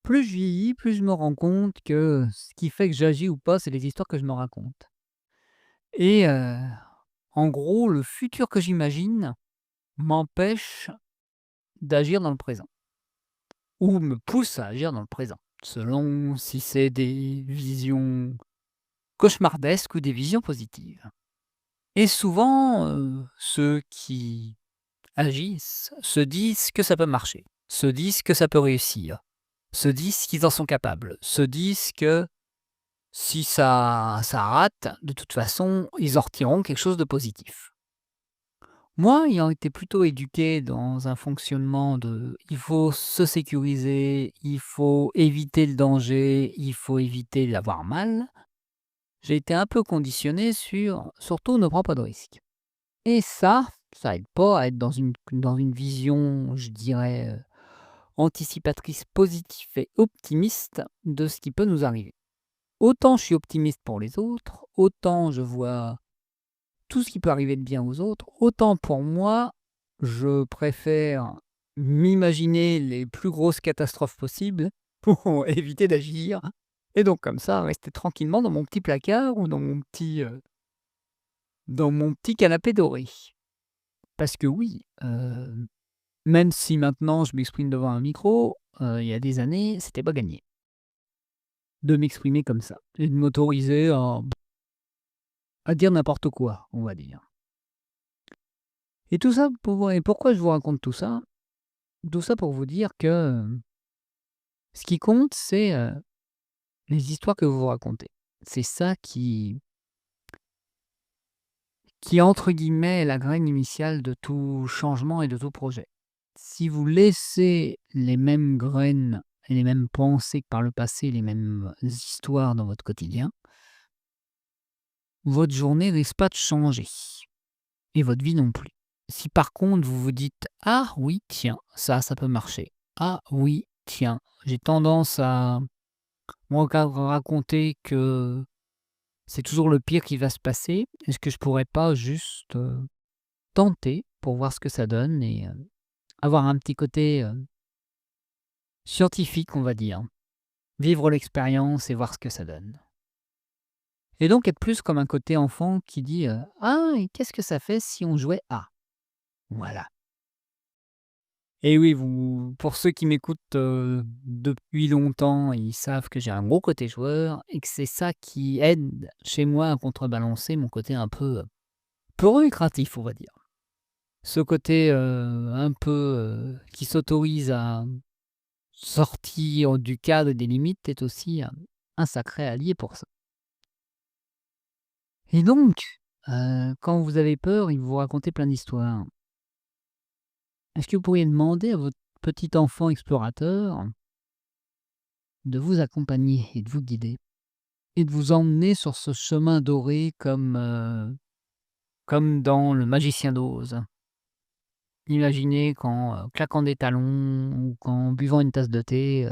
Plus je vieillis, plus je me rends compte que ce qui fait que j'agis ou pas, c'est les histoires que je me raconte. Et en gros, le futur que j'imagine m'empêche d'agir dans le présent ou me pousse à agir dans le présent, selon si c'est des visions cauchemardesques ou des visions positives. Et souvent, ceux qui agissent se disent que ça peut marcher, se disent que ça peut réussir, se disent qu'ils en sont capables, se disent que si ça rate, de toute façon, ils en retireront quelque chose de positif. Moi, ayant été plutôt éduqué dans un fonctionnement de il faut se sécuriser, il faut éviter le danger, il faut éviter d'avoir mal, j'ai été un peu conditionné sur surtout ne prends pas de risques. Et ça aide pas à être dans une vision, je dirais, anticipatrice positive et optimiste de ce qui peut nous arriver. Autant je suis optimiste pour les autres, autant je vois tout ce qui peut arriver de bien aux autres, autant pour moi, je préfère m'imaginer les plus grosses catastrophes possibles pour éviter d'agir et donc comme ça, rester tranquillement dans mon petit placard ou dans mon petit canapé doré. Parce que oui, même si maintenant je m'exprime devant un micro, il y a des années, c'était pas gagné de m'exprimer comme ça et de m'autoriser à dire n'importe quoi, on va dire. Et tout ça et pourquoi je vous raconte tout ça? Tout ça pour vous dire que, ce qui compte, c'est, les histoires que vous vous racontez. C'est ça qui entre guillemets, est «la graine initiale» de tout changement et de tout projet. Si vous laissez les mêmes graines et les mêmes pensées que par le passé, les mêmes histoires dans votre quotidien, votre journée risque pas de changer et votre vie non plus. Si par contre vous vous dites: «Ah oui, tiens, ça peut marcher. Ah oui, tiens, j'ai tendance à raconter que c'est toujours le pire qui va se passer. Est-ce que je pourrais pas juste, tenter pour voir ce que ça donne?» et avoir un petit côté, scientifique, on va dire. Vivre l'expérience et voir ce que ça donne. Et donc être plus comme un côté enfant qui dit, «Ah et qu'est-ce que ça fait si on jouait à?» Voilà. Et oui, vous pour ceux qui m'écoutent, depuis longtemps, ils savent que j'ai un gros côté joueur et que c'est ça qui aide chez moi à contrebalancer mon côté un peu récréatif, on va dire. Ce côté, un peu, qui s'autorise à sortir du cadre et des limites est aussi un sacré allié pour ça. Et donc, quand vous avez peur, il vous racontait plein d'histoires. Est-ce que vous pourriez demander à votre petit enfant explorateur de vous accompagner et de vous guider et de vous emmener sur ce chemin doré comme dans Le Magicien d'Oz? Imaginez qu'en, claquant des talons ou qu'en buvant une tasse de thé,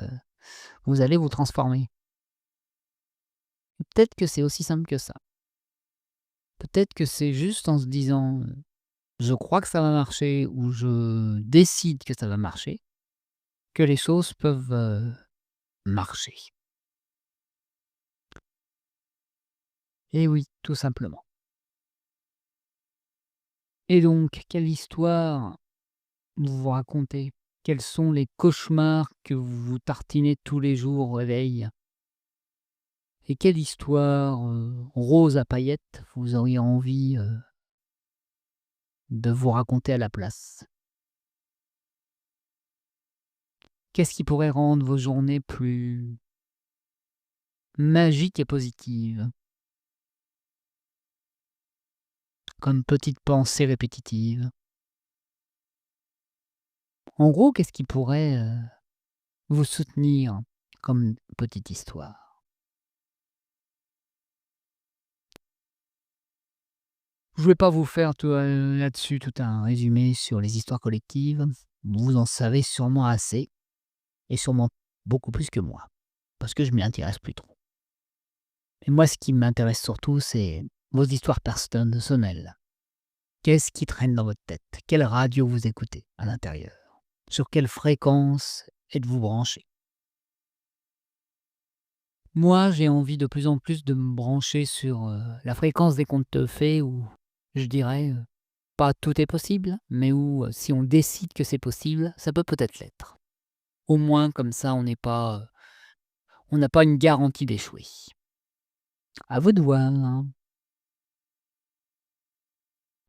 vous allez vous transformer. Peut-être que c'est aussi simple que ça. Peut-être que c'est juste en se disant, «Je crois que ça va marcher» ou «Je décide que ça va marcher», que les choses peuvent, marcher. Et oui, tout simplement. Et donc, quelle histoire vous vous racontez? Quels sont les cauchemars que vous vous tartinez tous les jours au réveil? Et quelle histoire, rose à paillettes vous auriez envie, de vous raconter à la place? Qu'est-ce qui pourrait rendre vos journées plus magiques et positives? Comme petite pensée répétitive? En gros, qu'est-ce qui pourrait, vous soutenir comme petite histoire? Je ne vais pas vous faire là-dessus tout un résumé sur les histoires collectives. Vous en savez sûrement assez et sûrement beaucoup plus que moi, parce que je m'y intéresse plus trop. Et moi, ce qui m'intéresse surtout, c'est vos histoires personnelles. Qu'est-ce qui traîne dans votre tête? Quelle radio vous écoutez à l'intérieur? Sur quelle fréquence êtes-vous branché? Moi, j'ai envie de plus en plus de me brancher sur, la fréquence des contes faits où je dirais, pas tout est possible, mais où, si on décide que c'est possible, ça peut peut-être l'être. Au moins comme ça on n'a pas une garantie d'échouer. À vous de voir, hein.